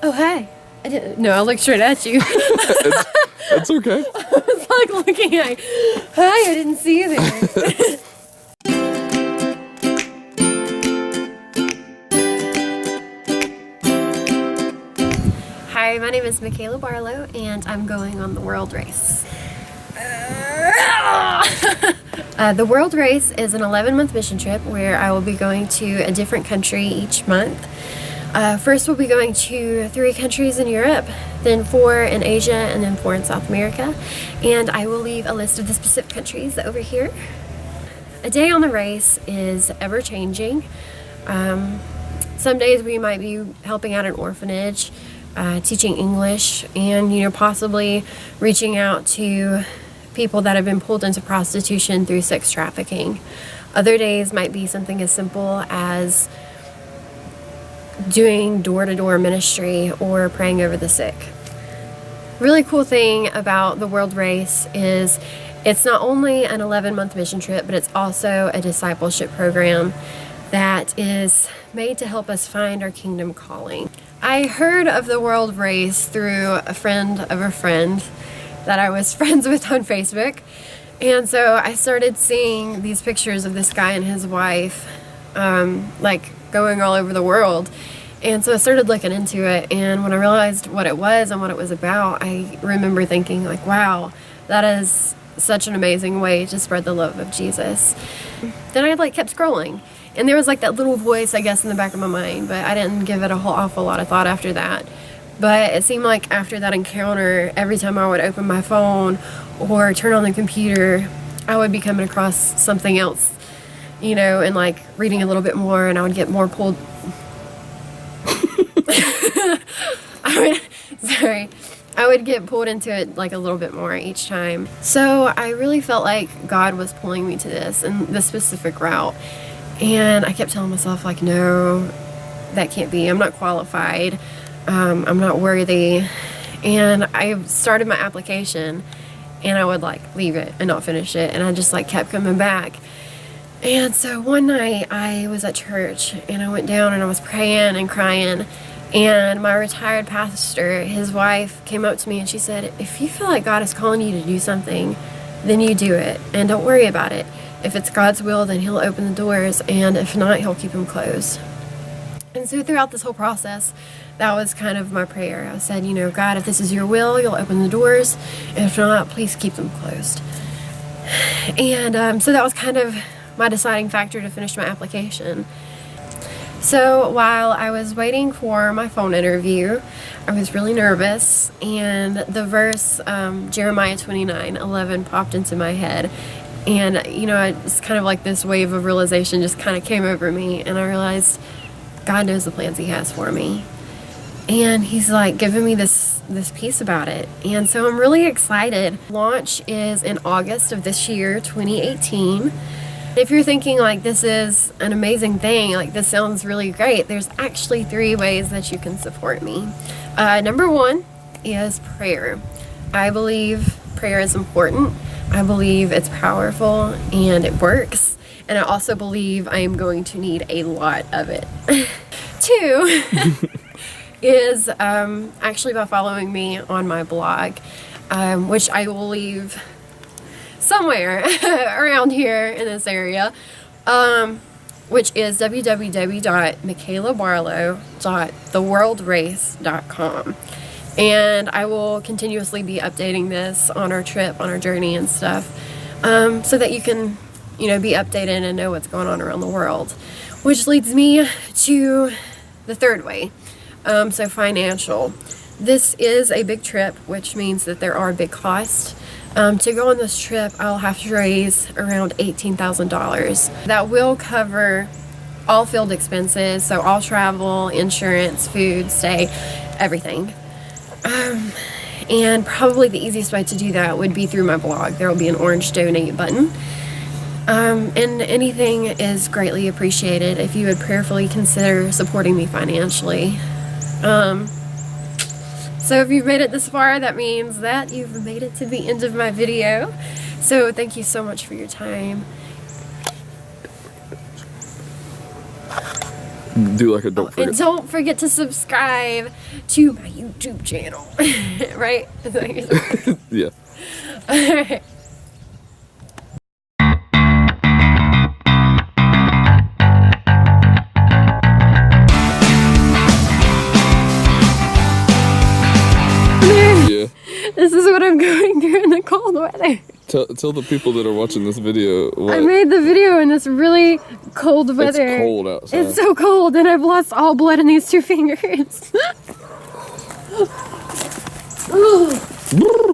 Oh, hey. I didn't. No, I looked straight at you. It's okay. I was like looking at. Hi, I didn't see you there. Hi, my name is Michaela Barlow, and I'm going on the World Race. The World Race is an 11-month mission trip where I will be going to a different country each month. First, we'll be going to 3 countries in Europe, then 4 in Asia, and then 4 in South America. And I will leave a list of the specific countries over here. A day on the race is ever changing. Some days we might be helping out an orphanage, teaching English, and possibly reaching out to people that have been pulled into prostitution through sex trafficking. Other days might be something as simple as doing door-to-door ministry or praying over the sick. Really cool thing about the World Race is it's not only an 11-month mission trip, but it's also a discipleship program that is made to help us find our kingdom calling. I heard of the World Race through a friend of a friend that I was friends with on Facebook. And so I started seeing these pictures of this guy and his wife like going all over the world. And so I started looking into it, and when I realized what it was and what it was about, I remember thinking like, wow, that is such an amazing way to spread the love of Jesus. Then I kept scrolling, and there was that little voice, I guess, in the back of my mind, but I didn't give it a whole awful lot of thought after that. But it seemed like after that encounter, every time I would open my phone or turn on the computer, I would be coming across something else, and reading a little bit more, and I would get more pulled. I would get pulled into it a little bit more each time. So I really felt like God was pulling me to this and this specific route. And I kept telling myself no, that can't be. I'm not qualified. I'm not worthy. And I started my application, and I would leave it and not finish it. And I just kept coming back. And so one night I was at church, and I went down and I was praying and crying. And my retired pastor, his wife, came up to me and she said, if you feel like God is calling you to do something, then you do it. And don't worry about it. If it's God's will, then he'll open the doors. And if not, he'll keep them closed. And so throughout this whole process, that was kind of my prayer. I said, God, if this is your will, you'll open the doors. And if not, please keep them closed. And so that was kind of my deciding factor to finish my application. So while I was waiting for my phone interview, I was really nervous, and the verse Jeremiah 29:11 popped into my head. And it's kind of this wave of realization just kind of came over me, and I realized God knows the plans he has for me, and he's giving me this piece about it. And so I'm really excited. Launch is in August of this year, 2018. If you're thinking this is an amazing thing, this sounds really great, there's actually 3 ways that you can support me. Number 1 is prayer. I believe prayer is important. I believe it's powerful and it works. And I also believe I am going to need a lot of it. 2 is actually by following me on my blog, which I will leave somewhere around here in this area, which is www.michaelabarlow.theworldrace.com. And I will continuously be updating this on our trip, on our journey and stuff, so that you can, be updated and know what's going on around the world. Which leads me to the 3rd way, so financial. This is a big trip, which means that there are big costs. To go on this trip, I'll have to raise around $18,000. That will cover all field expenses, so all travel, insurance, food, stay, everything. And probably the easiest way to do that would be through my blog. There will be an orange donate button. And anything is greatly appreciated if you would prayerfully consider supporting me financially. So if you've made it this far, that means that you've made it to the end of my video. So thank you so much for your time. Do like a don't forget. And don't forget to subscribe to my YouTube channel. Right? Is that what you're saying? Yeah. Alright. Yeah. This is what I'm going through in the cold weather. Tell the people that are watching this video what. I made the video in this really cold weather. It's cold outside. It's so cold, and I've lost all blood in these two fingers. Ooh.